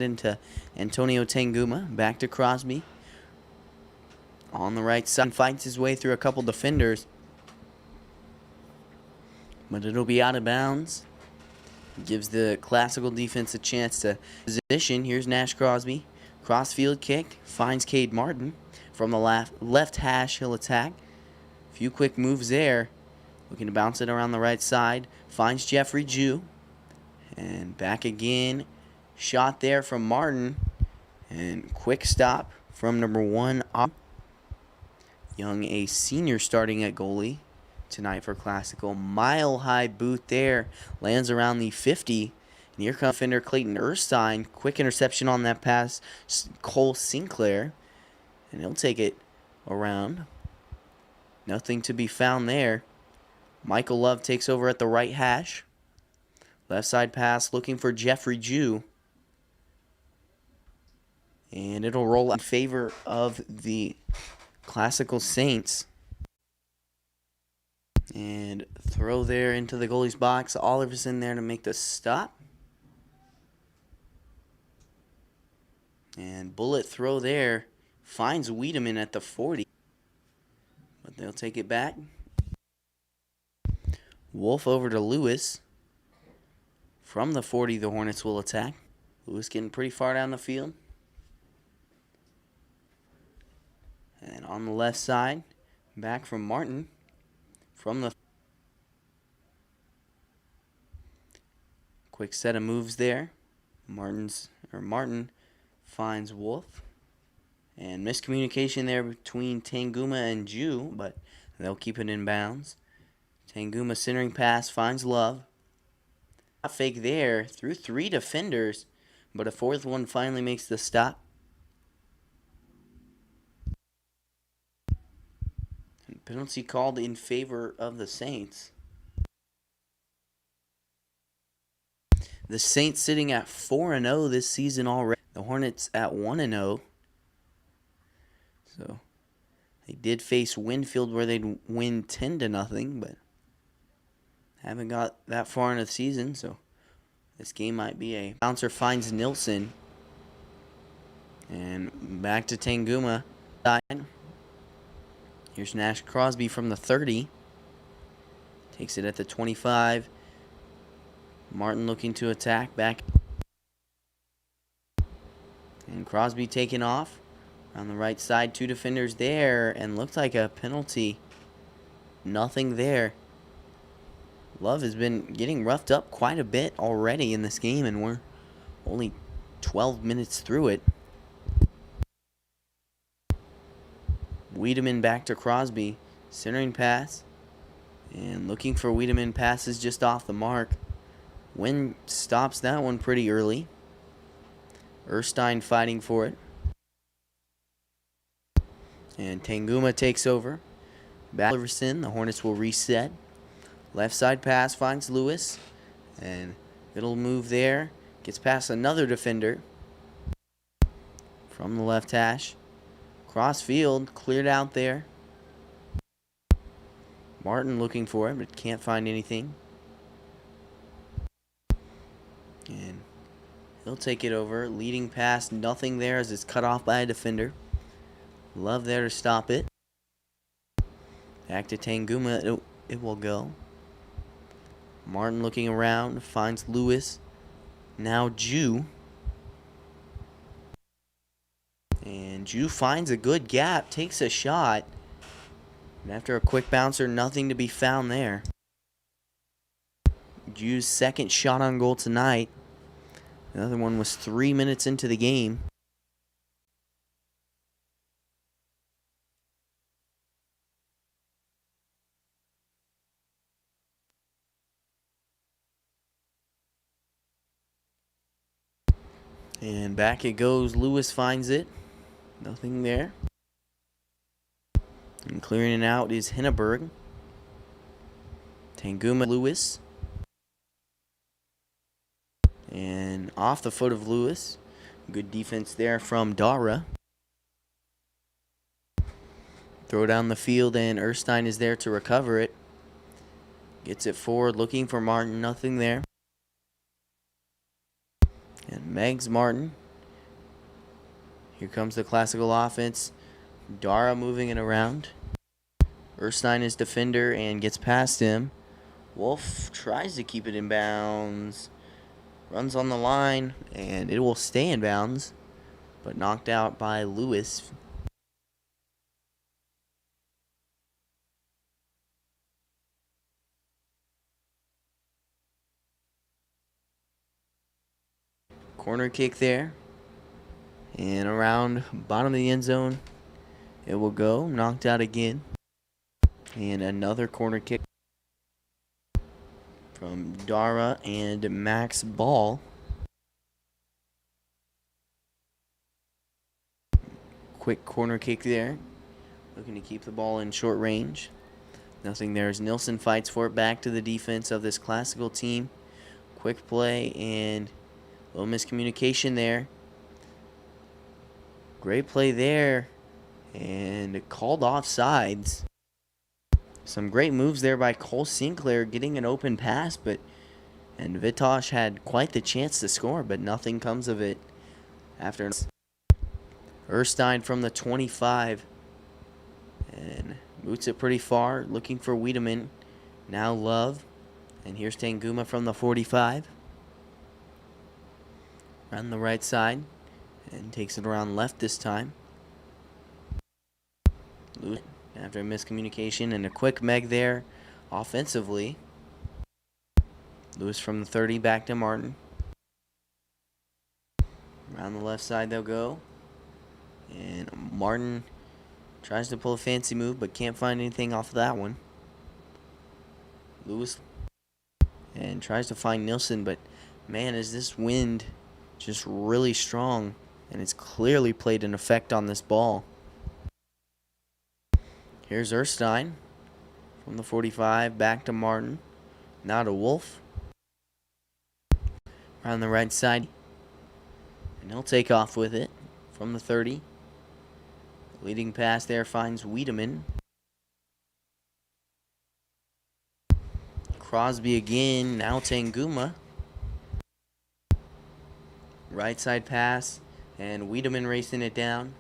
into Antonio Tanguma. Back to Crosby. On the right side. Fights his way through a couple defenders. But it'll be out of bounds. Gives the classical defense a chance to position. Here's Nash Crosby. Crossfield kick. Finds Cade Martin. From the left hash, he'll attack. A few quick moves there. Looking to bounce it around the right side. Finds Jeffrey Jew. And back again. Shot there from Martin. And quick stop from number 1. Young, a senior, starting at goalie tonight for Classical. Mile-high boot there. Lands around the 50. And here comes defender Clayton Erstein. Quick interception on that pass. Cole Sinclair. And he'll take it around. Nothing to be found there. Michael Love takes over at the right hash. Left side pass looking for Jeffrey Jew. And it'll roll in favor of the Classical Saints. And throw there into the goalie's box. Oliver's in there to make the stop. And bullet throw there. Finds Wiedemann at the 40. But they'll take it back. Wolf over to Lewis. From the 40, the Hornets will attack. Lewis getting pretty far down the field. And on the left side, back from Martin. From the quick set of moves there. Martin finds Wolf. And miscommunication there between Tanguma and Jew, but they'll keep it in bounds. Tanguma centering pass finds Love. Fake there through 3 defenders, but a 4th one finally makes the stop. And penalty called in favor of the Saints. The Saints sitting at 4-0 this season already. The Hornets at 1-0. So they did face Winfield where they'd win 10-0, but haven't got that far in the season, so this game might be a bouncer. Finds Nilsson. And back to Tanguma. Here's Nash Crosby from the 30. Takes it at the 25. Martin looking to attack back. And Crosby taking off. On the right side, 2 defenders there, and looked like a penalty. Nothing there. Love has been getting roughed up quite a bit already in this game, and we're only 12 minutes through it. Wiedemann back to Crosby. Centering pass. And looking for Wiedemann, passes just off the mark. Wynn stops that one pretty early. Erstein fighting for it. And Tanguma takes over. Ballerson, the Hornets will reset. Left side pass finds Lewis. And it'll move there. Gets past another defender. From the left hash. Cross field, cleared out there. Martin looking for it, but can't find anything. And he'll take it over. Leading pass, nothing there as it's cut off by a defender. Love there to stop it. Back to Tanguma, it will go. Martin looking around, finds Lewis. Now Jew. And Jew finds a good gap, takes a shot. And after a quick bouncer, nothing to be found there. Jew's 2nd shot on goal tonight. The other one was 3 minutes into the game. And back it goes. Lewis finds it. Nothing there. And clearing it out is Henneberg. Tanguma, Lewis. And off the foot of Lewis. Good defense there from Dara. Throw down the field, and Erstein is there to recover it. Gets it forward, looking for Martin. Nothing there. And Megs Martin Here comes the classical offense. Dara moving it around. Erstein is defender and gets past him. Wolf tries to keep it in bounds. Runs on the line, and it will stay in bounds, but knocked out by Lewis. Corner kick there. And around bottom of the end zone, it will go. Knocked out again. And another corner kick from Dara and Max Ball. Quick corner kick there. Looking to keep the ball in short range. Nothing there as Nilsson fights for it. Back to the defense of this classical team. Quick play and a little miscommunication there. Great play there. And called offsides. Some great moves there by Cole Sinclair getting an open pass, and Vitosh had quite the chance to score, but nothing comes of it. After Erstein from the 25 and boots it pretty far, looking for Wiedemann. Now Love, and here's Tanguma from the 45. Around the right side, and takes it around left this time. After a miscommunication and a quick meg there offensively. Lewis from the 30 back to Martin. Around the left side they'll go. And Martin tries to pull a fancy move but can't find anything off of that one. Lewis and tries to find Nilsson, but man, is this wind just really strong, and it's clearly played an effect on this ball. Here's Erstein from the 45, back to Martin. Now to Wolf. Around the right side. And he'll take off with it from the 30. Leading pass there finds Wiedemann. Crosby again, now Tanguma. Right side pass, and Wiedemann racing it down.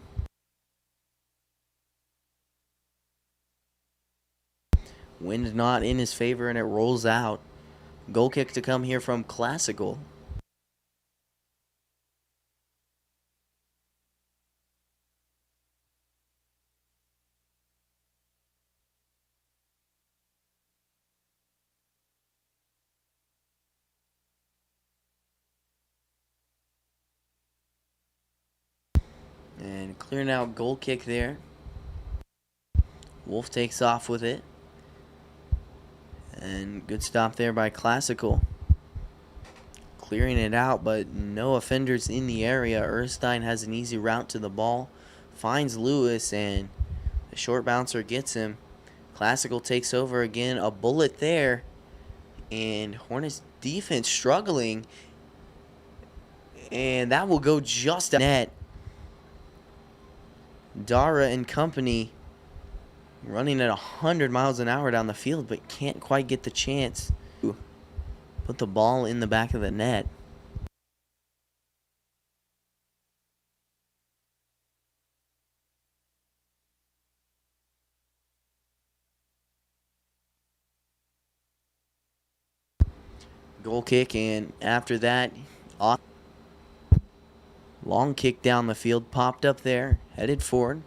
Wind not in his favor, and it rolls out. Goal kick to come here from Classical. And clearing out goal kick there. Wolf takes off with it. And good stop there by Classical. Clearing it out, but no offenders in the area. Erstein has an easy route to the ball. Finds Lewis, and the short bouncer gets him. Classical takes over again. A bullet there. And Hornets defense struggling. And that will go just net. Dara and company running at 100 miles an hour down the field, but can't quite get the chance to put the ball in the back of the net. Goal kick, and after that, long kick down the field, popped up there, headed forward.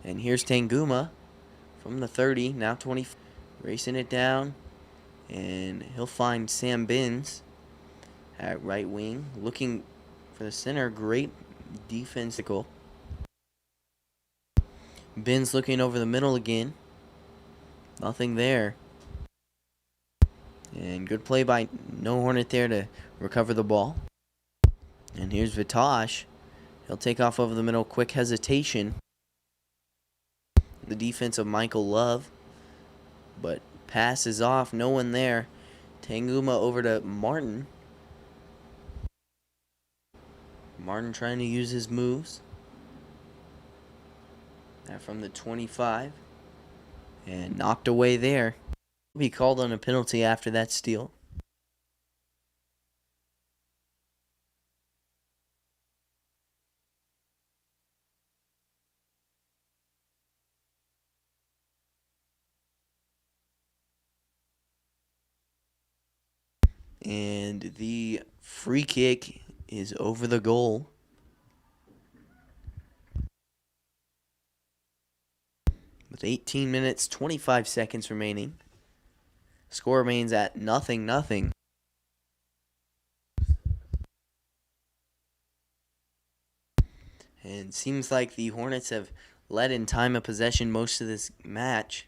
And here's Tanguma from the 30, now 20, racing it down. And he'll find Sam Binns at right wing, looking for the center. Great defense. Binns looking over the middle again. Nothing there. And good play by No Hornet there to recover the ball. And here's Vitosh. He'll take off over the middle. Quick hesitation. The defense of Michael Love. But passes off. No one there. Tanguma over to Martin. Martin trying to use his moves. That from the 25. And knocked away there. Will be called on a penalty after that steal. And the free kick is over the goal. With 18 minutes, 25 seconds remaining. Score remains at 0-0. And seems like the Hornets have led in time of possession most of this match.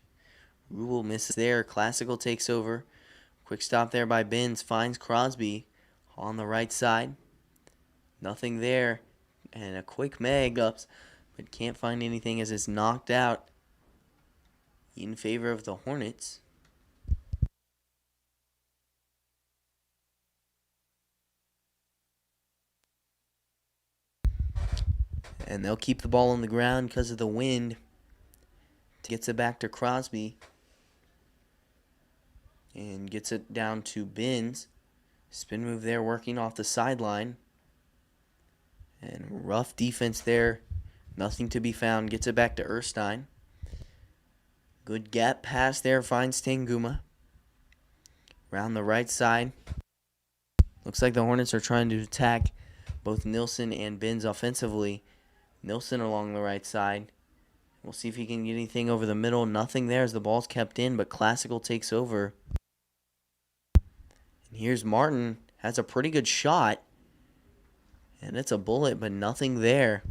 Rule misses there. Classical takes over. Quick stop there by Binns. Finds Crosby on the right side. Nothing there. And a quick mag ups, but can't find anything as it's knocked out in favor of the Hornets. And they'll keep the ball on the ground because of the wind. Gets it back to Crosby. And gets it down to Binns. Spin move there working off the sideline. And rough defense there. Nothing to be found. Gets it back to Erstein. Good gap pass there. Finds Tanguma. Around the right side. Looks like the Hornets are trying to attack both Nilsson and Binns offensively. Nilsson along the right side. We'll see if he can get anything over the middle. Nothing there as the ball's kept in, but Classical takes over. And here's Martin. Has a pretty good shot. And it's a bullet, but nothing there.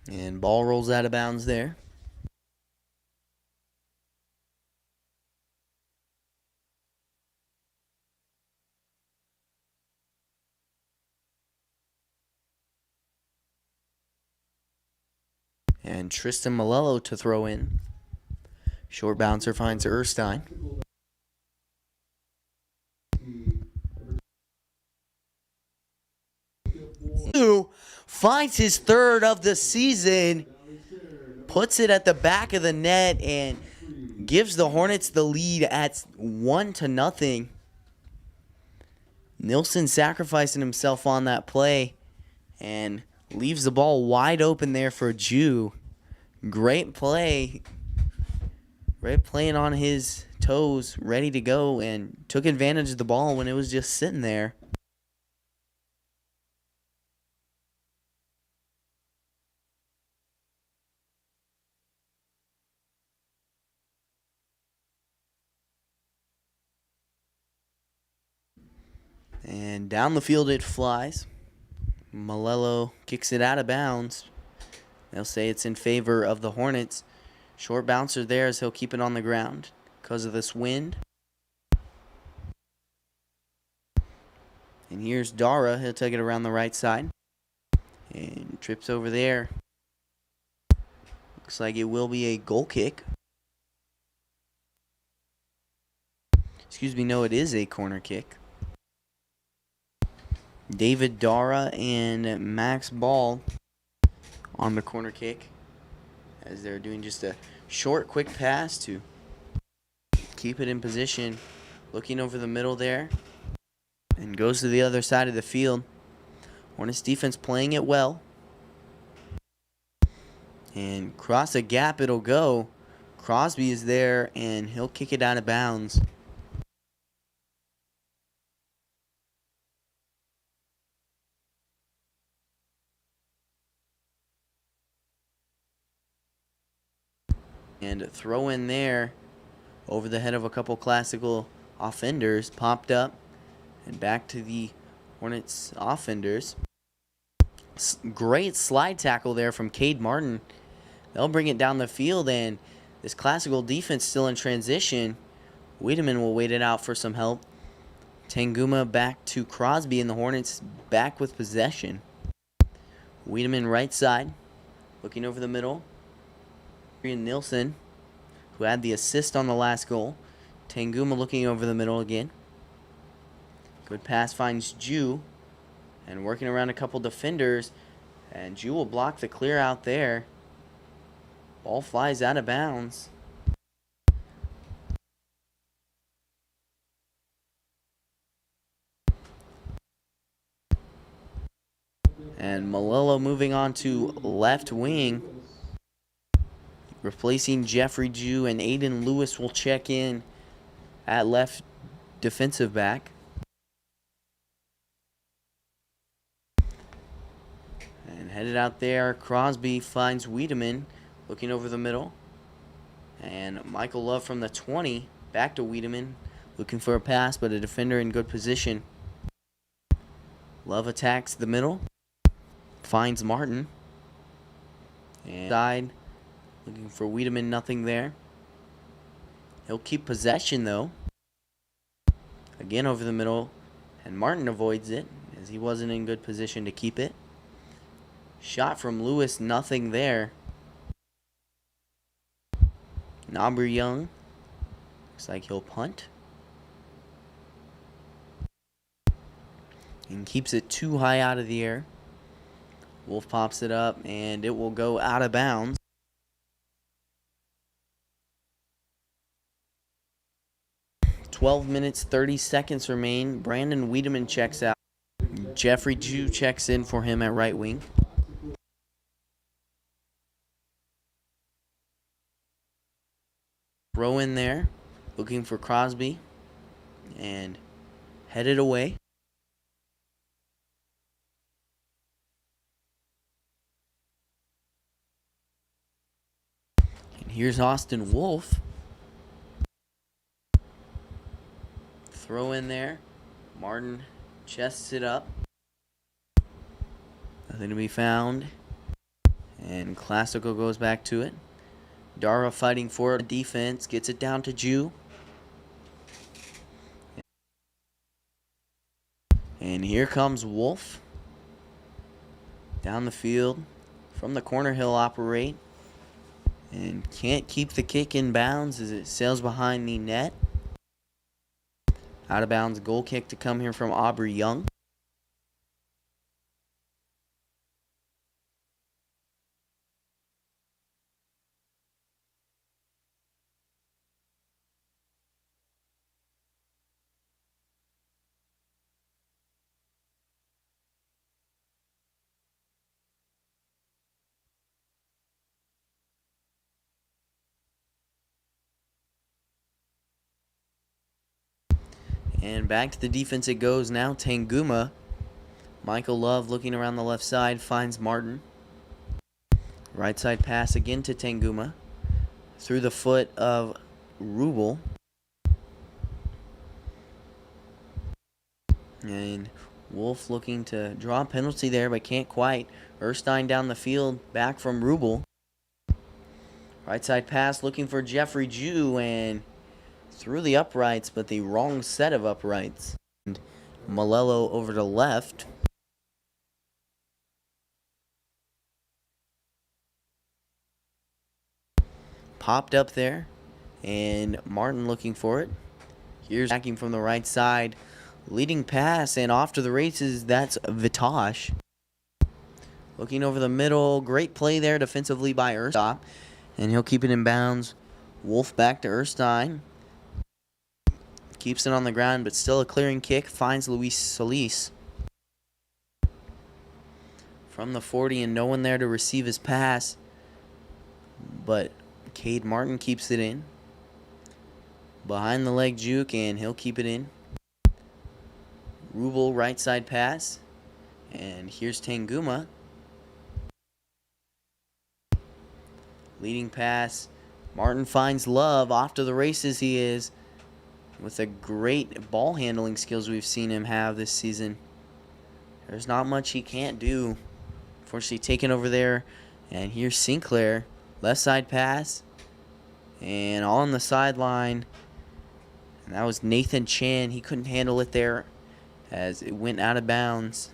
And ball rolls out of bounds there. And Tristan Malello to throw in. Short bouncer finds Erstein. Finds his third of the season. Puts it at the back of the net and gives the Hornets the lead at 1-0. Nilsson sacrificing himself on that play and leaves the ball wide open there for Jew. Great play. Right playing on his toes, ready to go, and took advantage of the ball when it was just sitting there. And down the field it flies. Malello kicks it out of bounds. They'll say it's in favor of the Hornets. Short bouncer there as he'll keep it on the ground because of this wind. And here's Dara. He'll take it around the right side. And trips over there. Looks like it will be a goal kick. Excuse me, no, it is a corner kick. David Dara and Max Ball on the corner kick as they're doing just a short, quick pass to keep it in position. Looking over the middle there and goes to the other side of the field. Hornets defense playing it well. And cross a gap it'll go. Crosby is there and he'll kick it out of bounds. And throw in there over the head of a couple Classical offenders. Popped up and back to the Hornets offenders. Great slide tackle there from Cade Martin. They'll bring it down the field, and this Classical defense still in transition. Wiedemann will wait it out for some help. Tanguma back to Crosby, and the Hornets back with possession. Wiedemann right side, looking over the middle. Nilsson, who had the assist on the last goal. Tanguma looking over the middle again. Good pass finds Jew, and working around a couple defenders, and Jew will block the clear out there. Ball flies out of bounds. And Malillo moving on to left wing. Replacing Jeffrey Jew, and Aiden Lewis will check in at left defensive back. And headed out there, Crosby finds Wiedemann looking over the middle. And Michael Love from the 20 back to Wiedemann looking for a pass, but a defender in good position. Love attacks the middle, finds Martin. And side, looking for Wiedemann, nothing there. He'll keep possession though. Again over the middle, and Martin avoids it as he wasn't in good position to keep it. Shot from Lewis, nothing there. Aubrey Young, looks like he'll punt. And keeps it too high out of the air. Wolf pops it up, and it will go out of bounds. "12 minutes, 30 seconds remain. Brandon Wiedemann checks out. Jeffrey Jew checks in for him at right wing. Throw in there, looking for Crosby, and headed away. And here's Austin Wolf. Throw in there. Martin chests it up. Nothing to be found. And Classical goes back to it. Dara fighting for defense. Gets it down to Jew. And here comes Wolf. Down the field. From the corner he'll operate. And can't keep the kick in bounds as it sails behind the net. Out of bounds goal kick to come here from Aubrey Young. And back to the defense it goes now. Tanguma. Michael Love looking around the left side. Finds Martin. Right side pass again to Tanguma. Through the foot of Rubel. And Wolf looking to draw a penalty there, but can't quite. Erstein down the field. Back from Rubel. Right side pass looking for Jeffrey Jew, and through the uprights, but the wrong set of uprights. And Malillo over to left. Popped up there, and Martin looking for it. Here's attacking from the right side. Leading pass, and off to the races, that's Vitosh. Looking over the middle. Great play there defensively by Erstein. And he'll keep it in bounds. Wolf back to Erstein. Keeps it on the ground, but still a clearing kick. Finds Luis Solis. From the 40, and no one there to receive his pass. But Cade Martin keeps it in. Behind the leg juke, and he'll keep it in. Rubel right side pass. And here's Tanguma. Leading pass. Martin finds Love. Off to the races he is. With the great ball handling skills we've seen him have this season. There's not much he can't do. Unfortunately taken over there. And here's Sinclair. Left side pass. And on the sideline. And that was Nathan Chan. He couldn't handle it there as it went out of bounds.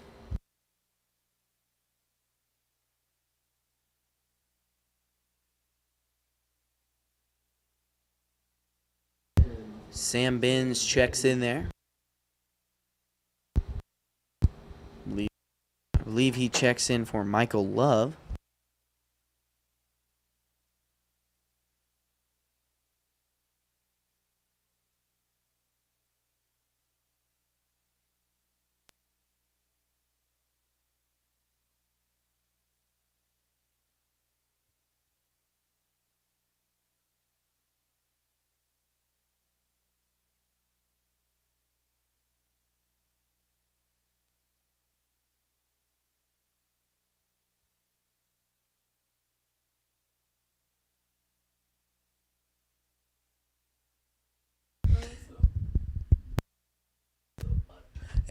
Sam Binns checks in there. I believe he checks in for Michael Love.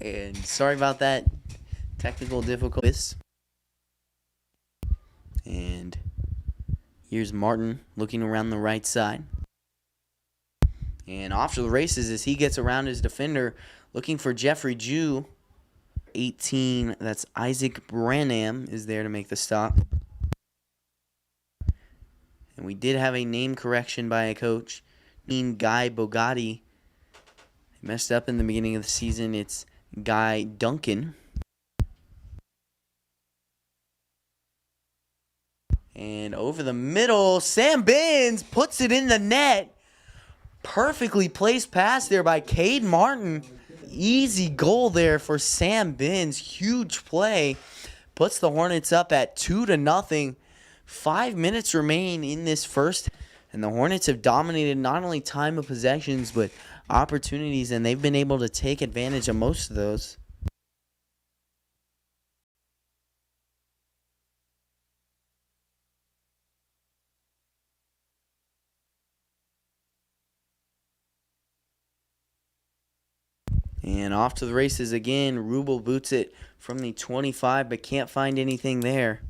And sorry about that technical difficulties. And here's Martin looking around the right side. And off to the races as he gets around his defender, looking for Jeffrey Jew. 18, that's Isaac Branham, is there to make the stop. And we did have a name correction by a coach. Guy Bogatti messed up in the beginning of the season. It's Guy Duncan. And over the middle, Sam Binns puts it in the net. Perfectly placed pass there by Cade Martin. Easy goal there for Sam Binns. Huge play. Puts the Hornets up at 2-0. 5 minutes remain in this first. And the Hornets have dominated not only time of possessions, but opportunities. And they've been able to take advantage of most of those. And off to the races again. Rubel boots it from the 25, but can't find anything there.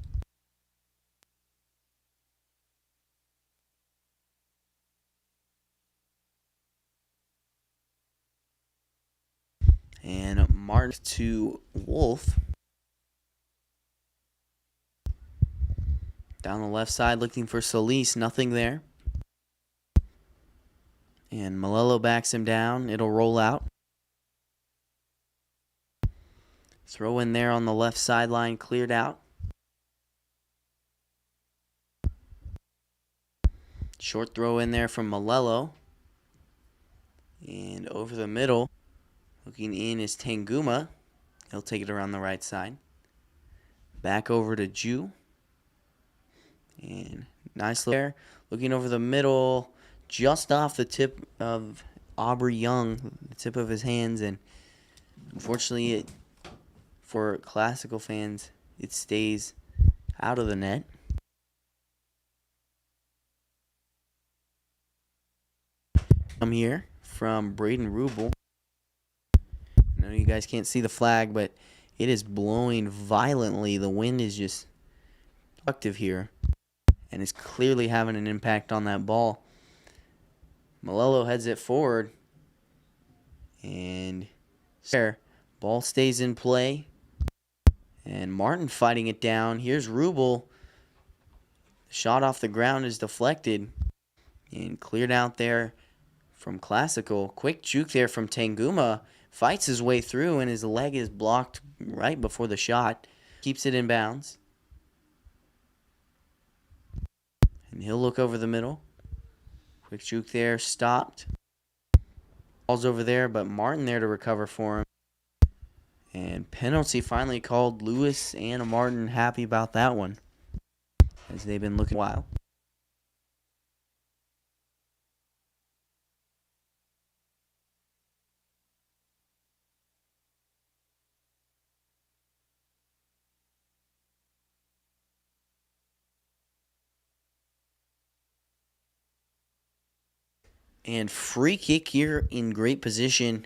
And Martin to Wolf. Down the left side looking for Solis. Nothing there. And Malello backs him down. It'll roll out. Throw in there on the left sideline, cleared out. Short throw in there from Malello. And over the middle, looking in is Tanguma. He'll take it around the right side. Back over to Jew. And nice there. Looking over the middle, just off the tip of Aubrey Young, the tip of his hands. And unfortunately, for classical fans, it stays out of the net. Come here from Braden Rubel. I know you guys can't see the flag, but it is blowing violently. The wind is just productive here and is clearly having an impact on that ball. Malello heads it forward. And there, ball stays in play. And Martin fighting it down. Here's Rubel. The shot off the ground is deflected and cleared out there from Classical. Quick juke there from Tanguma. Fights his way through and his leg is blocked right before the shot. Keeps it in bounds. And he'll look over the middle. Quick juke there, stopped. Ball's over there, but Martin there to recover for him. And penalty finally called. Lewis and Martin happy about that one, as they've been looking a while. And free kick here in great position.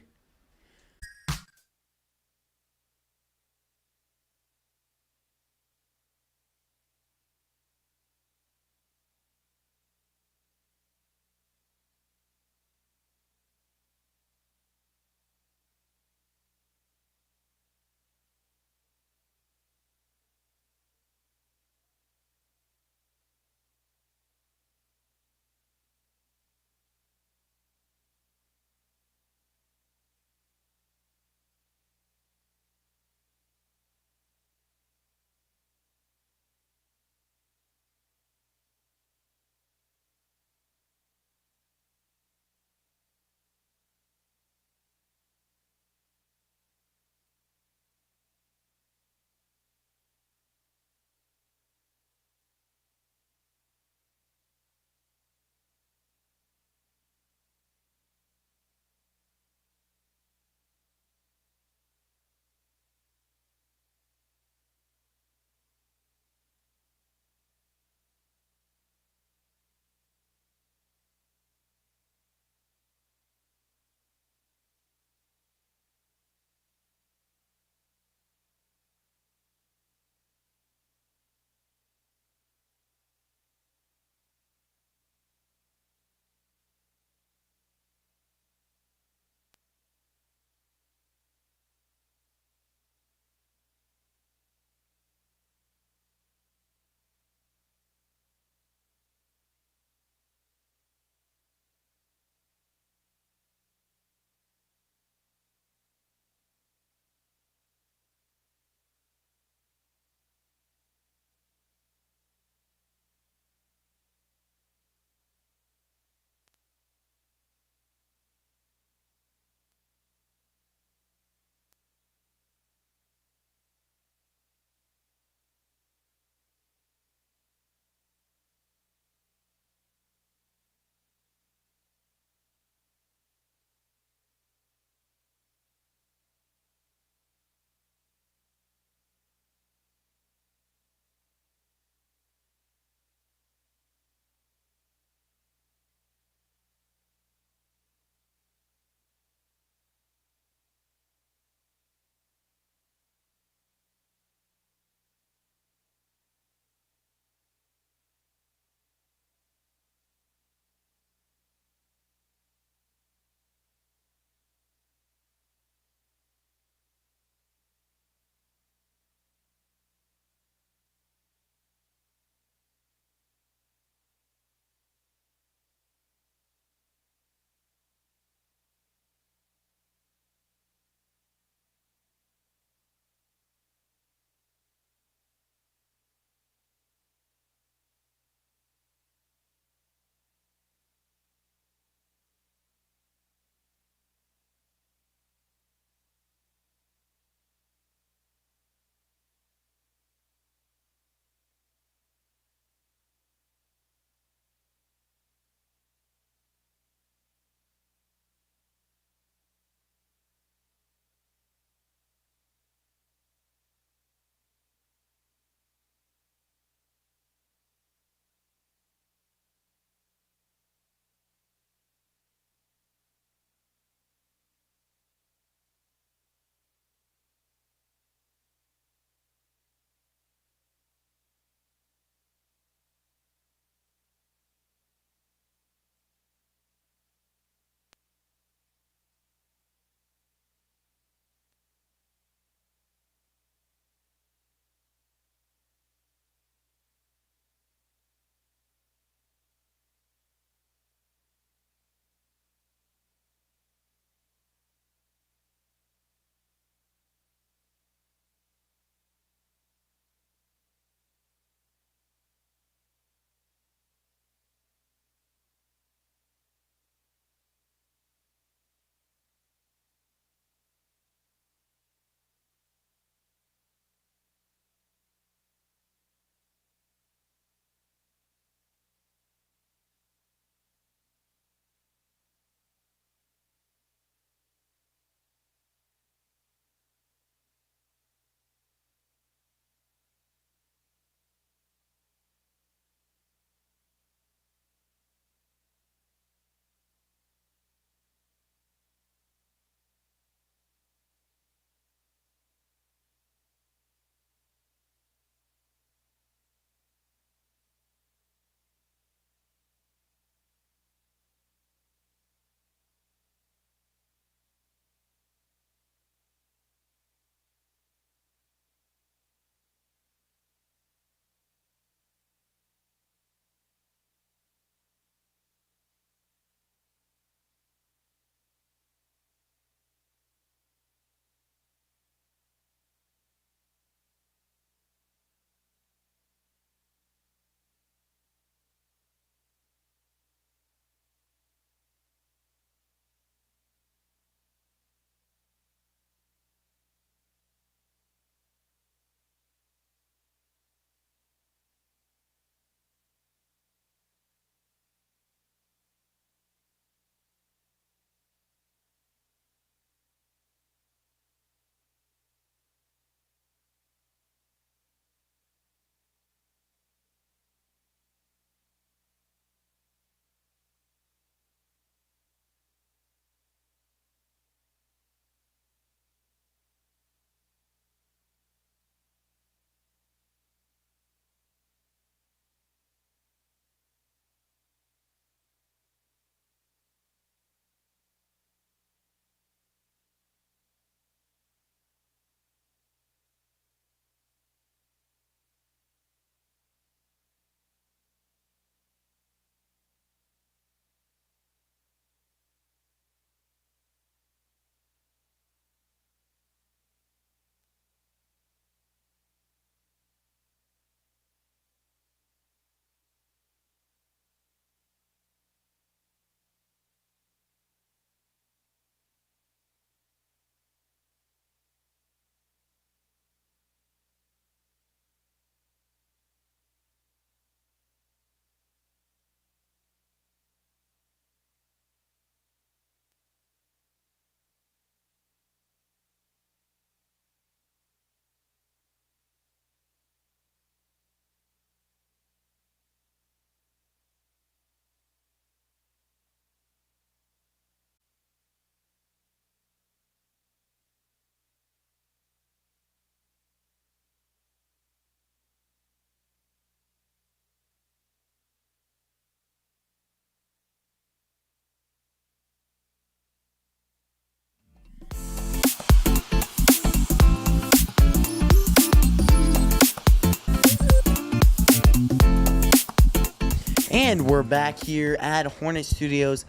And we're back here at Hornet Studios.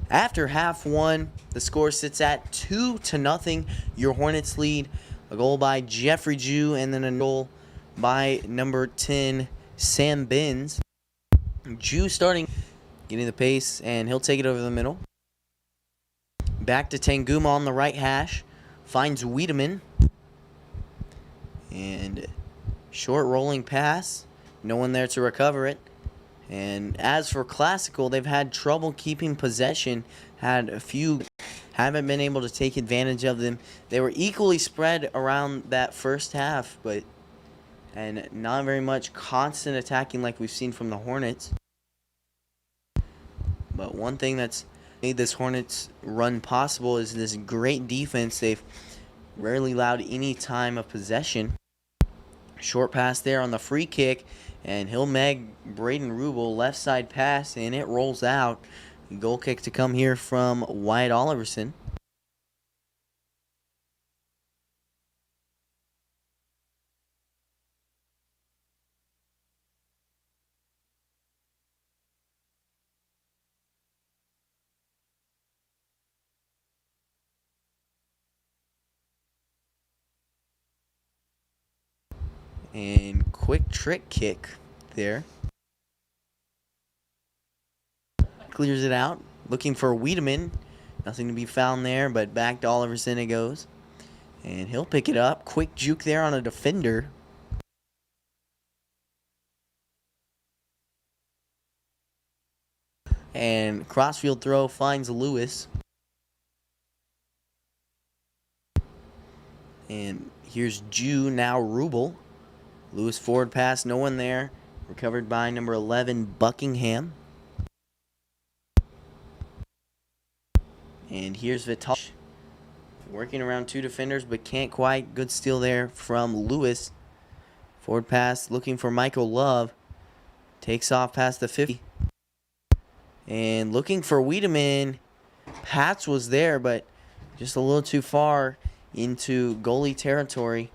After half one, the score sits at 2-0. Your Hornets lead. A goal by Jeffrey Jew and then a goal by number 10, Sam Binns. Jew starting, getting the pace, and he'll take it over the middle. Back to Tanguma on the right hash. Finds Wiedemann. And short rolling pass. No one there to recover it. And as for Classical, they've had trouble keeping possession. Had a few, haven't been able to take advantage of them. They were equally spread around that first half, and not very much constant attacking like we've seen from the Hornets. But one thing that's made this Hornets run possible is this great defense. They've rarely allowed any time of possession. Short pass there on the free kick, and he'll meg Braden Rubel, left side pass, and it rolls out. Goal kick to come here from Wyatt Oliverson. And quick trick kick there. Clears it out. Looking for Wiedemann. Nothing to be found there, but back to Oliverson it goes. And he'll pick it up. Quick juke there on a defender. And crossfield throw finds Lewis. And here's Jew, now Rubel. Lewis forward pass, no one there. Recovered by number 11, Buckingham. And here's Vital. Working around two defenders, but can't quite. Good steal there from Lewis. Forward pass, looking for Michael Love. Takes off past the 50. And looking for Wiedemann. Pats was there, but just a little too far into goalie territory.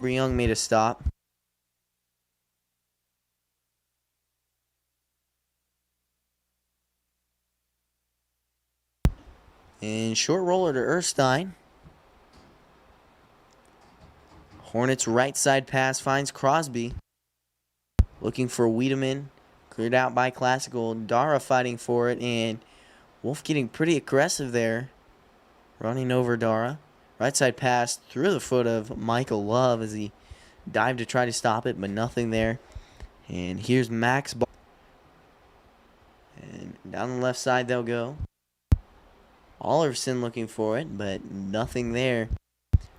Young made a stop. And short roller to Erstein. Hornets right side pass finds Crosby. Looking for Wiedemann. Cleared out by Classical. Dara fighting for it, and Wolf getting pretty aggressive there. Running over Dara. Right side pass through the foot of Michael Love as he dived to try to stop it, but nothing there. And here's Max. And down the left side they'll go. Oliverson looking for it, but nothing there.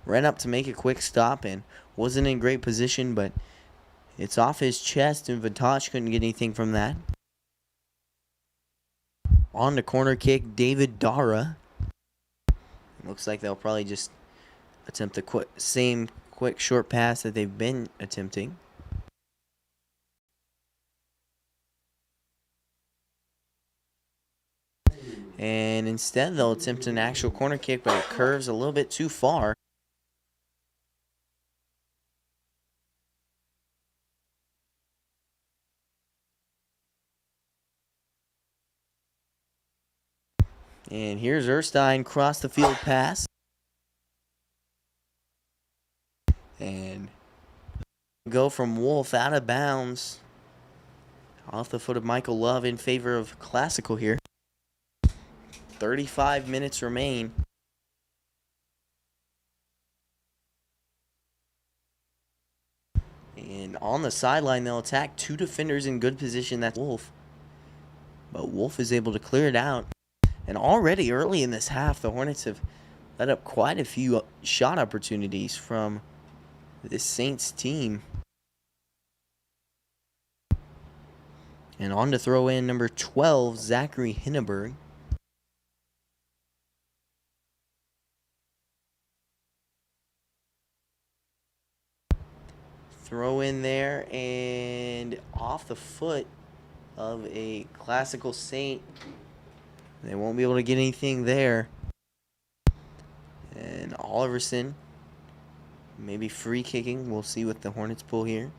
Ran up to make a quick stop and wasn't in great position, but it's off his chest, and Vitosh couldn't get anything from that. On the corner kick, David Dara. Looks like they'll probably just attempt the same quick short pass that they've been attempting. And instead they'll attempt an actual corner kick, but it curves a little bit too far. And here's Erstein, cross the field pass. And go from Wolf out of bounds. Off the foot of Michael Love in favor of Classical here. 35 minutes remain. And on the sideline, they'll attack two defenders in good position. That's Wolf. But Wolf is able to clear it out. And already early in this half, the Hornets have let up quite a few shot opportunities from this Saints team. And on to throw in number 12, Zachary Hinneberg. Throw in there and off the foot of a Classical Saint. They won't be able to get anything there. And Oliverson, maybe free kicking. We'll see what the Hornets pull here.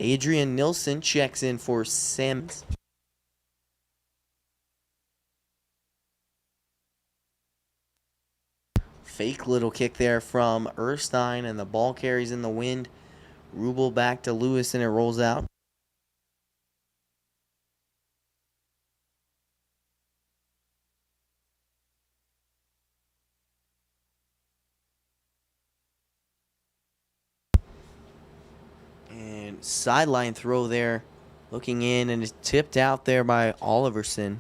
Adrian Nilsson checks in for Sims. Fake little kick there from Erstein, and the ball carries in the wind. Rubel back to Lewis, and it rolls out. And sideline throw there, looking in, and it's tipped out there by Oliverson.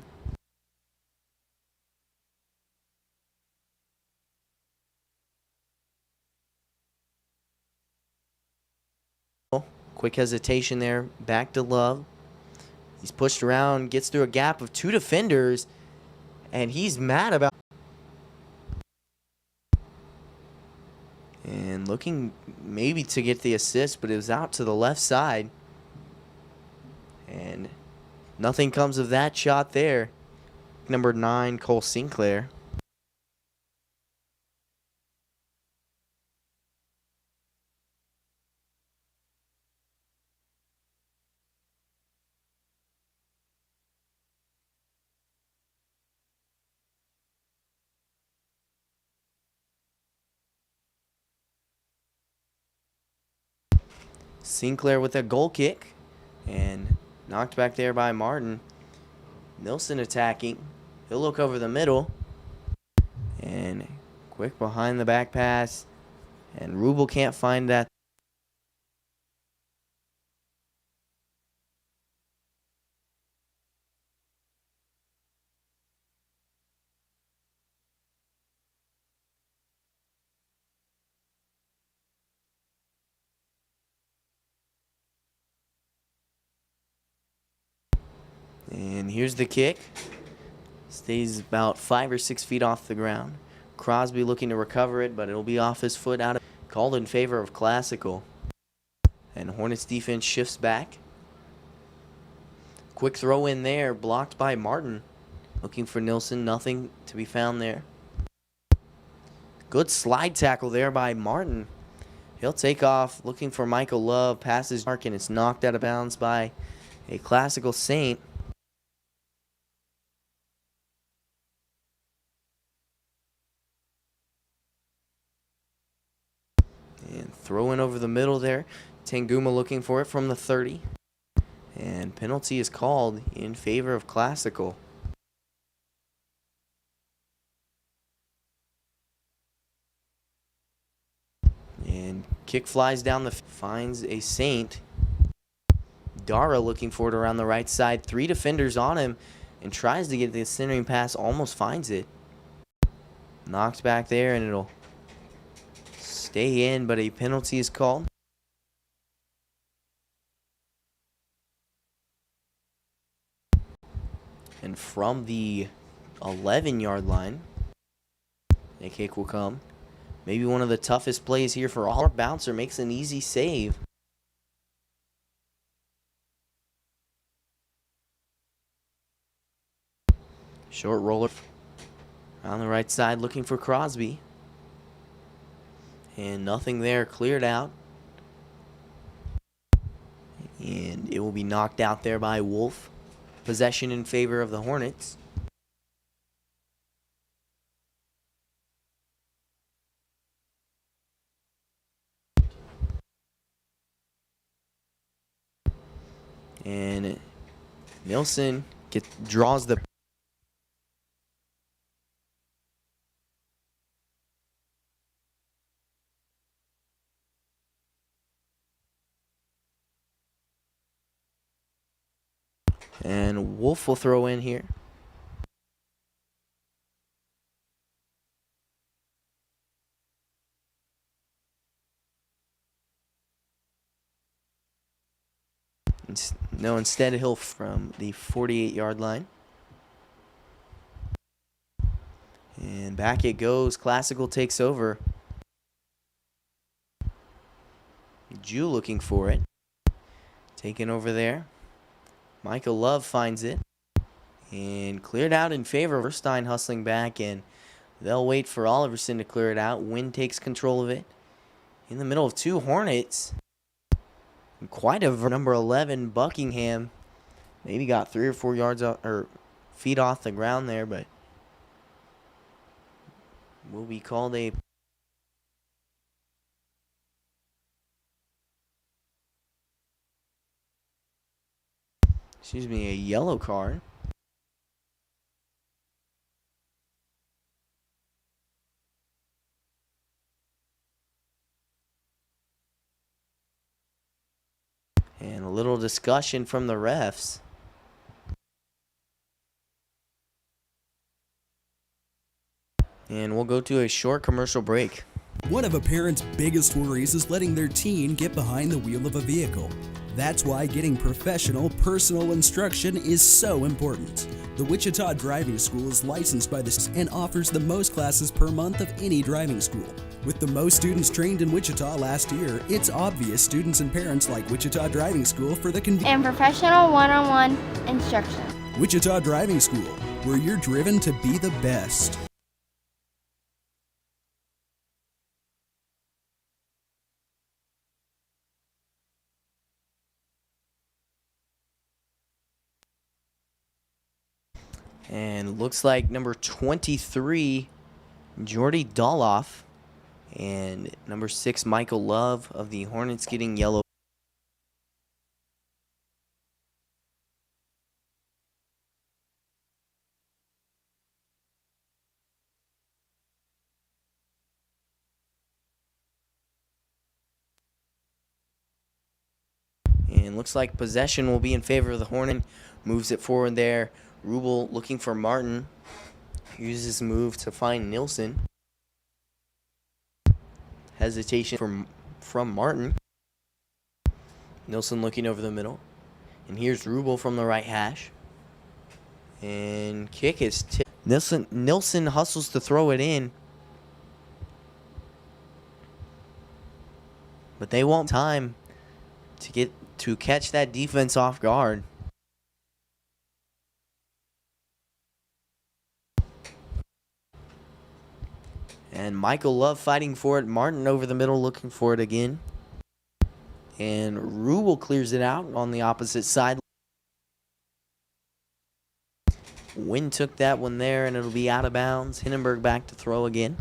Quick hesitation there, back to Love. He's pushed around, gets through a gap of two defenders, and he's mad about and looking maybe to get the assist, but it was out to the left side. And nothing comes of that shot there. Number 9, Cole Sinclair. Sinclair with a goal kick, and knocked back there by Martin. Nilsson attacking. He'll look over the middle, and quick behind the back pass, and Rubel can't find that. And here's the kick. Stays about 5 or 6 feet off the ground. Crosby looking to recover it, but it'll be off his foot, out of called in favor of Classical. And Hornets defense shifts back. Quick throw in there, blocked by Martin. Looking for Nilsson, nothing to be found there. Good slide tackle there by Martin. He'll take off, looking for Michael Love, passes mark, and it's knocked out of bounds by a Classical Saint. And throw in over the middle there. Tanguma looking for it from the 30. And penalty is called in favor of Classical. And kick flies down the finds a Saint. Dara looking for it around the right side. 3 defenders on him and tries to get the centering pass. Almost finds it. Knocked back there, and it'll stay in, but a penalty is called. And from the 11-yard line, a kick will come. Maybe one of the toughest plays here for all. Bouncer makes an easy save. Short roller on the right side, looking for Crosby. And nothing there, cleared out. And it will be knocked out there by Wolf. Possession in favor of the Hornets. And Nilsson draws the and Wolf will throw in here. No, instead he'll from the 48-yard line. And back it goes. Classical takes over. Jew looking for it. Taken over there. Michael Love finds it. And cleared out in favor of Erstein, hustling back, and they'll wait for Oliverson to clear it out. Wynn takes control of it. In the middle of 2 Hornets. Quite a number 11 Buckingham. Maybe got 3 or 4 yards or feet off the ground there, but will be called a a yellow card. And a little discussion from the refs. And we'll go to a short commercial break. One of a parent's biggest worries is letting their teen get behind the wheel of a vehicle. That's why getting professional, personal instruction is so important. The Wichita Driving School is licensed by the and offers the most classes per month of any driving school. With the most students trained in Wichita last year, it's obvious students and parents like Wichita Driving School for the and professional one-on-one instruction. Wichita Driving School, where you're driven to be the best. And looks like number 23, Jordy Doloff, and number 6, Michael Love of the Hornets getting yellow. And looks like possession will be in favor of the Hornet. Moves it forward there. Rubel looking for Martin. Uses his move to find Nilsson. Hesitation from Martin. Nilsson looking over the middle. And here's Rubel from the right hash. And kick is tipped. Nilsson hustles to throw it in. But they won't time to catch that defense off guard. And Michael Love fighting for it. Martin over the middle looking for it again. And Rubel clears it out on the opposite side. Wynn took that one there, and it'll be out of bounds. Hindenburg back to throw again.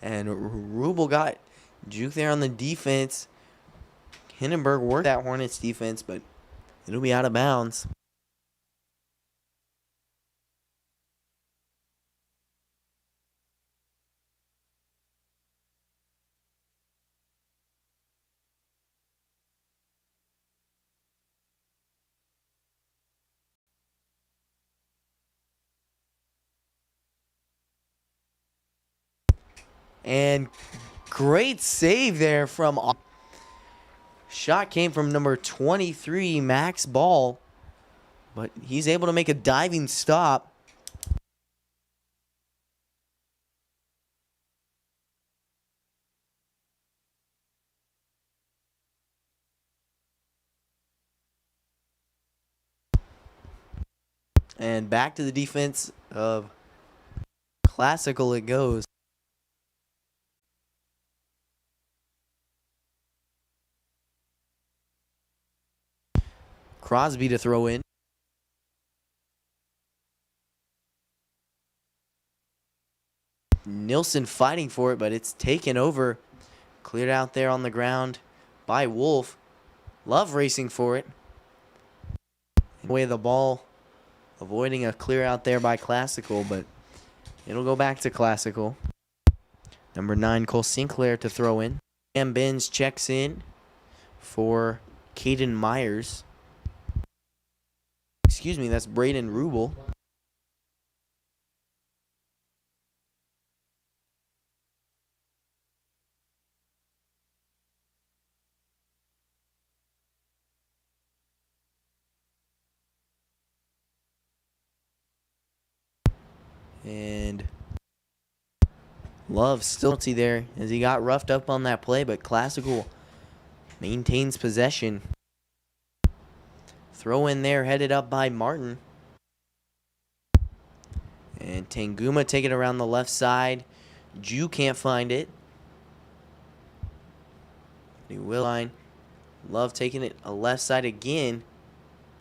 And Rubel got juke there on the defense. Hindenburg worked that Hornets defense, but it'll be out of bounds. And great save there from... Shot came from number 23, Max Ball. But he's able to make a diving stop. And back to the defense of Classical it goes. Crosby to throw in. Nilsson fighting for it, but it's taken over. Cleared out there on the ground by Wolf. Love racing for it. Away the ball. Avoiding a clear out there by Classical, but it'll go back to Classical. Number 9, Cole Sinclair to throw in. Cam Benz checks in for Caden Myers. Excuse me, that's Braden Rubel. And Love still there as he got roughed up on that play, but Classical maintains possession. Throw in there headed up by Martin. And Tanguma take it around the left side. Jew can't find it. He will line. Love taking it a left side again.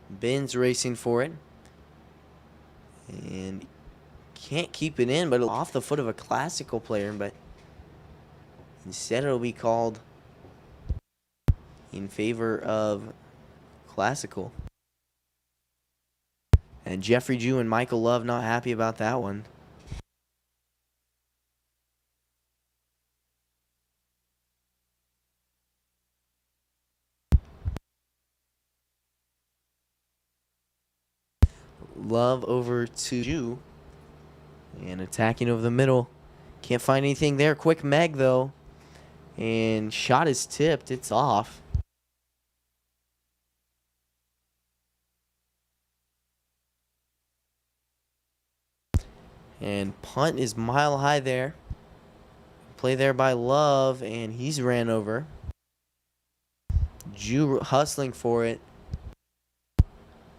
Ben's racing for it. And can't keep it in, but off the foot of a Classical player, but instead it'll be called in favor of Classical. And Jeffrey Jew and Michael Love not happy about that one. Love over to Jew. And attacking over the middle. Can't find anything there. Quick Meg, though. And shot is tipped. It's off. And punt is mile high there. Play there by Love, and he's ran over. Jew hustling for it.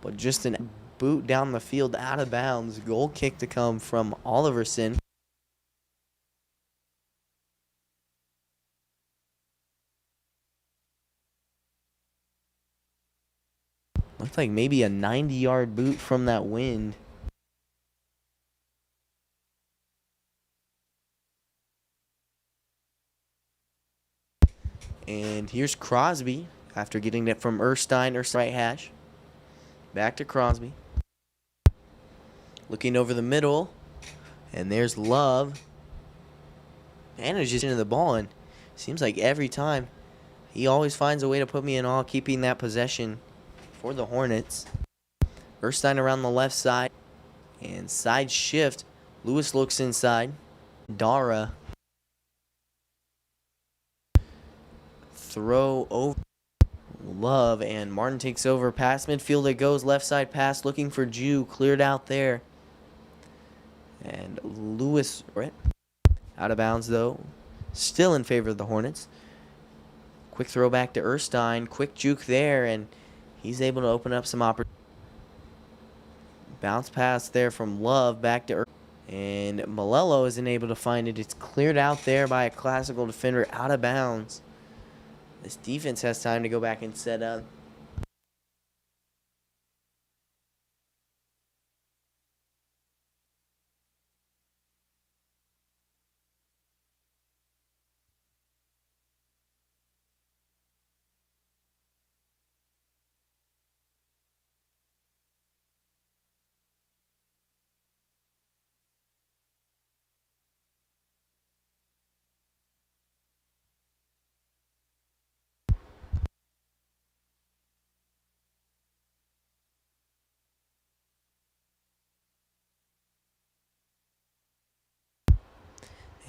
But just an boot down the field out of bounds. Goal kick to come from Oliverson. Looked like maybe a 90-yard boot from that wind. And here's Crosby after getting it from Erstein right hash. Back to Crosby. Looking over the middle. And there's Love. Manages into the ball, and seems like every time he always finds a way to put me in awe, keeping that possession for the Hornets. Erstein around the left side. And side shift. Lewis looks inside. Dara. Throw over. Love, and Martin takes over. Past midfield it goes. Left side pass looking for Jew. Cleared out there. And Lewis, right? Out of bounds though. Still in favor of the Hornets. Quick throw back to Erstein. Quick juke there, and he's able to open up some opportunities. Bounce pass there from Love back to Erstein. And Malello isn't able to find it. It's cleared out there by a Classical defender out of bounds. This defense has time to go back and set up.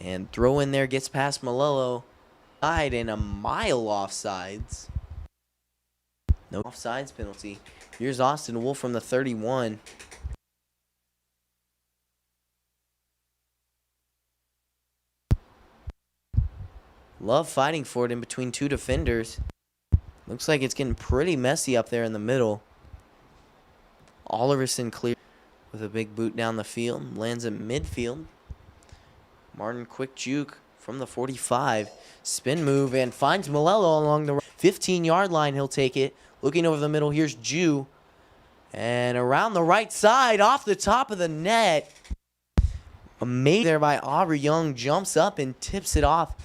And throw in there gets past Malello. Side and a mile offsides. No offsides penalty. Here's Austin Wolf from the 31. Love fighting for it in between two defenders. Looks like it's getting pretty messy up there in the middle. Oliverson clear with a big boot down the field. Lands at midfield. Martin quick juke from the 45. Spin move and finds Malello along the 15-yard line. He'll take it. Looking over the middle, here's Jew. And around the right side, off the top of the net. Amazing there by Aubrey Young. Jumps up and tips it off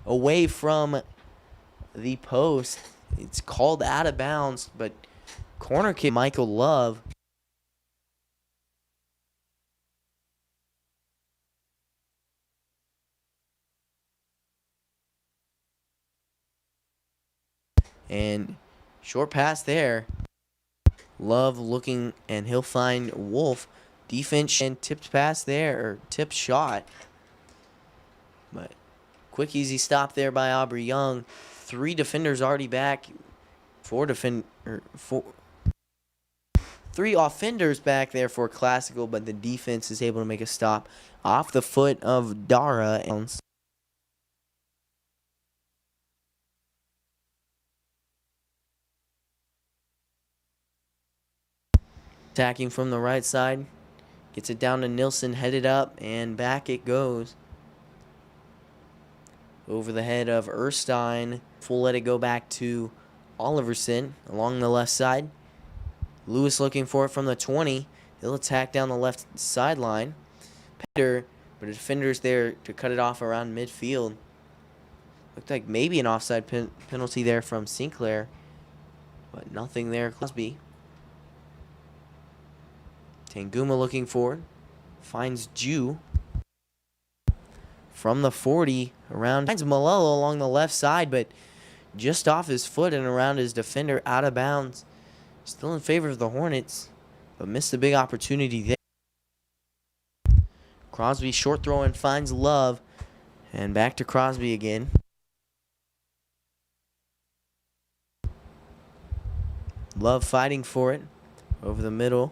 away from the post. It's called out of bounds, but corner kick Michael Love. And short pass there. Love looking, and he'll find Wolf. Defense and tipped pass there, or tipped shot. But quick, easy stop there by Aubrey Young. 3 defenders already back. 4 Three offenders back there for Classical, but the defense is able to make a stop off the foot of Dara. Attacking from the right side. Gets it down to Nilsson, headed up, and back it goes. Over the head of Erstein. We'll let it go back to Oliverson along the left side. Lewis looking for it from the 20. He'll attack down the left sideline. Pender, but a defender's there to cut it off around midfield. Looked like maybe an offside penalty there from Sinclair, but nothing there. Crosby. Tanguma looking for it. Finds Jew. From the 40, around. Finds Malello along the left side, but just off his foot and around his defender, out of bounds. Still in favor of the Hornets, but missed a big opportunity there. Crosby short throw and finds Love. And back to Crosby again. Love fighting for it over the middle.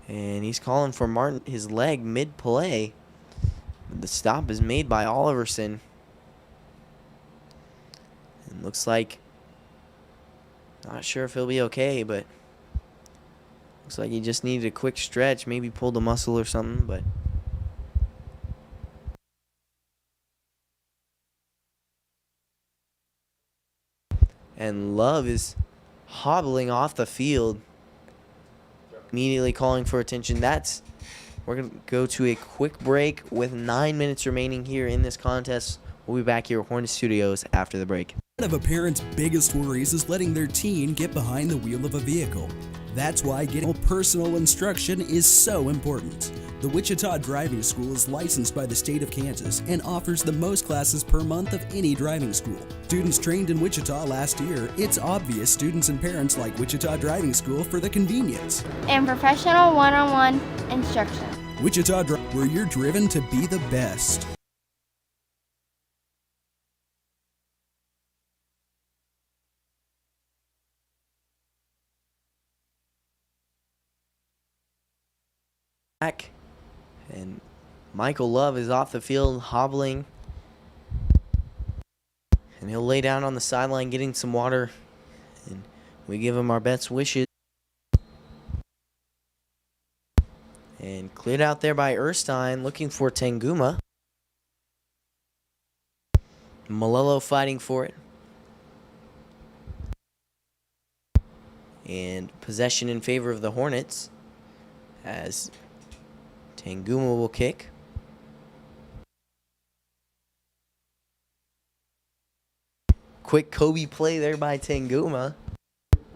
And he's calling for Martin, his leg mid-play. The stop is made by Oliverson. And looks like, not sure if he'll be okay, but looks like he just needed a quick stretch, maybe pulled a muscle or something, but and Love is hobbling off the field, immediately calling for attention. We're going to go to a quick break with 9 minutes remaining here in this contest. We'll be back here at Hornet Studios after the break. One of a parent's biggest worries is letting their teen get behind the wheel of a vehicle. That's why getting personal instruction is so important. The Wichita Driving School is licensed by the state of Kansas and offers the most classes per month of any driving school. Students trained in Wichita last year, it's obvious students and parents like Wichita Driving School for the convenience and professional one-on-one instruction. Wichita Drive, where you're driven to be the best. Back, and Michael Love is off the field hobbling, and he'll lay down on the sideline getting some water, and we give him our best wishes. And cleared out there by Erstein, looking for Tanguma. Malello fighting for it. And possession in favor of the Hornets as Tanguma will kick. Quick Kobe play there by Tanguma.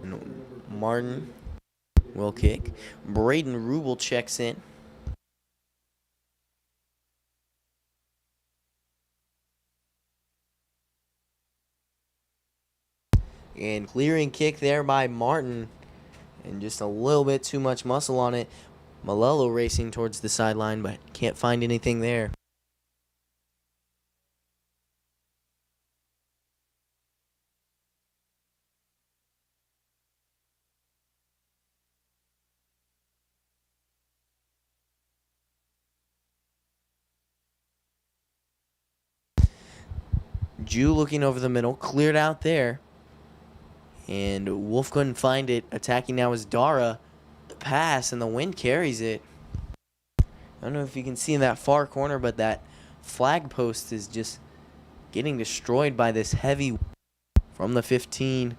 And Martin will kick. Braden Rubel checks in. And clearing kick there by Martin. And just a little bit too much muscle on it. Malello racing towards the sideline, but can't find anything there. Jew looking over the middle, cleared out there. And Wolf couldn't find it. Attacking now is Dara. Pass, and the wind carries it. I don't know if you can see in that far corner, but that flag post is just getting destroyed by this heavy from the 15.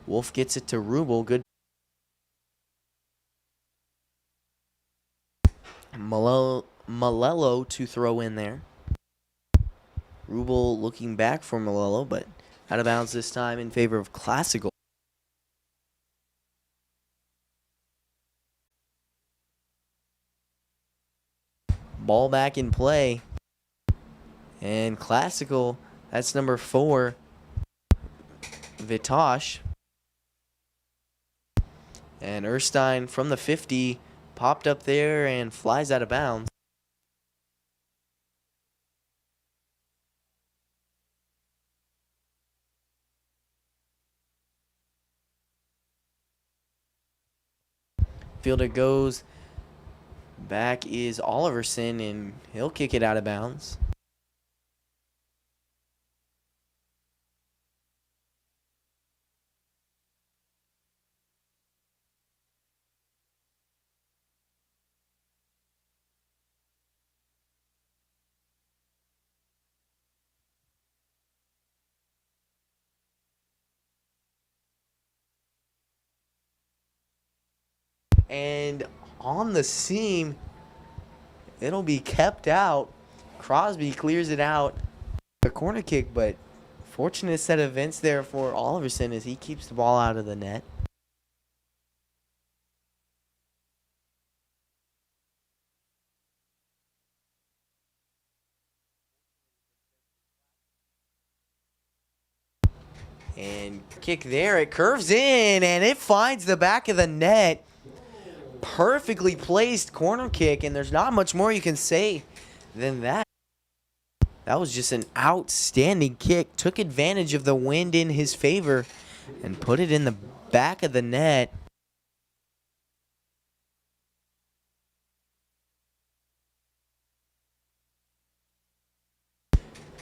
Wolf gets it to Rubel. Good. Malello to throw in there. Rubel looking back for Malello, but out of bounds this time in favor of Classical. Ball back in play. And Classical, that's number 4, Vitosh. And Erstein from the 50 popped up there and flies out of bounds. Fielder goes. Back is Oliverson, and he'll kick it out of bounds. And on the seam, it'll be kept out. Crosby clears it out. A corner kick, but fortunate set of events there for Oliverson as he keeps the ball out of the net. And kick there, it curves in, and it finds the back of the net. Perfectly placed corner kick, and there's not much more you can say than that. That was just an outstanding kick. Took advantage of the wind in his favor and put it in the back of the net.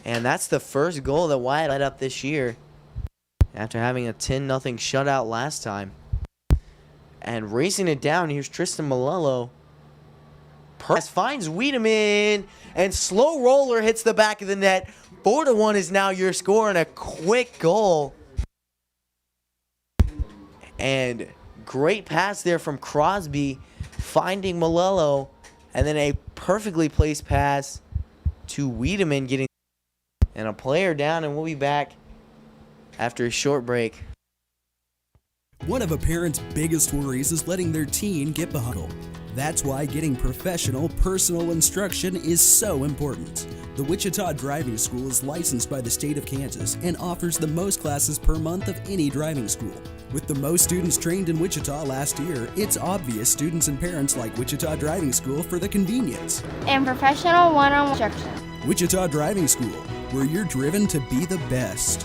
And that's the first goal that Wyatt let up this year after having a 10-0 shutout last time. And racing it down, here's Tristan Malello. Pass finds Wiedemann, and slow roller hits the back of the net. 4-1 is now your score, and a quick goal. And great pass there from Crosby, finding Malello, and then a perfectly placed pass to Wiedemann, getting and a player down, and we'll be back after a short break. One of a parent's biggest worries is letting their teen get behind. That's why getting professional, personal instruction is so important. The Wichita Driving School is licensed by the state of Kansas and offers the most classes per month of any driving school. With the most students trained in Wichita last year, it's obvious students and parents like Wichita Driving School for the convenience And professional one-on-one instruction. Wichita Driving School, where you're driven to be the best.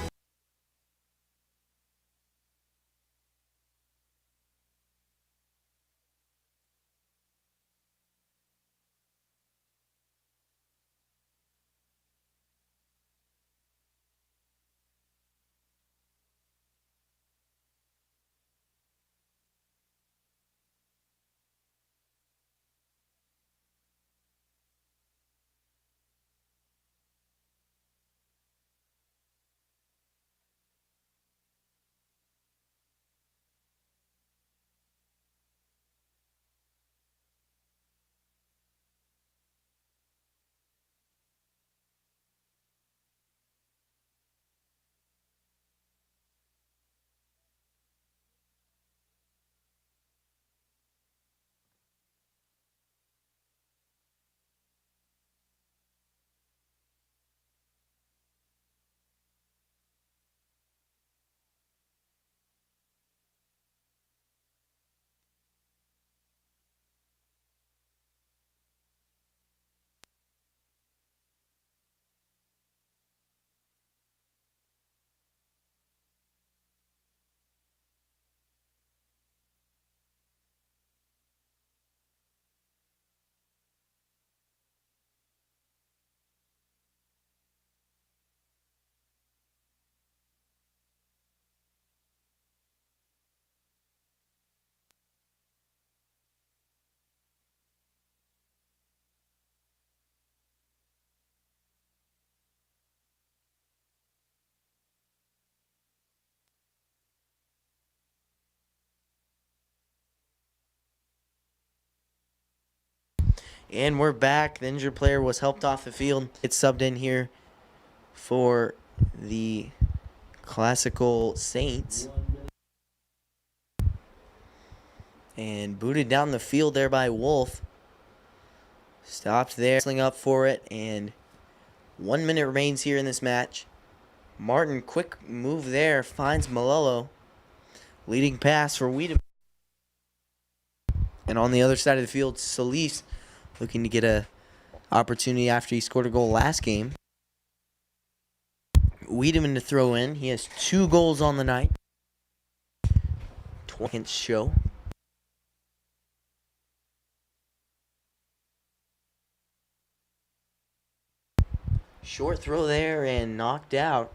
And we're back. The injured player was helped off the field. It's subbed in here for the Classical Saints. And booted down the field there by Wolf. Stopped there, wrestling up for it, and 1 minute remains here in this match. Martin, quick move there, finds Malello. Leading pass for Wiedemann. And on the other side of the field, Solis looking to get a opportunity after he scored a goal last game. Wiedemann to throw in. He has 2 goals on the night. 20th show. Short throw there and knocked out.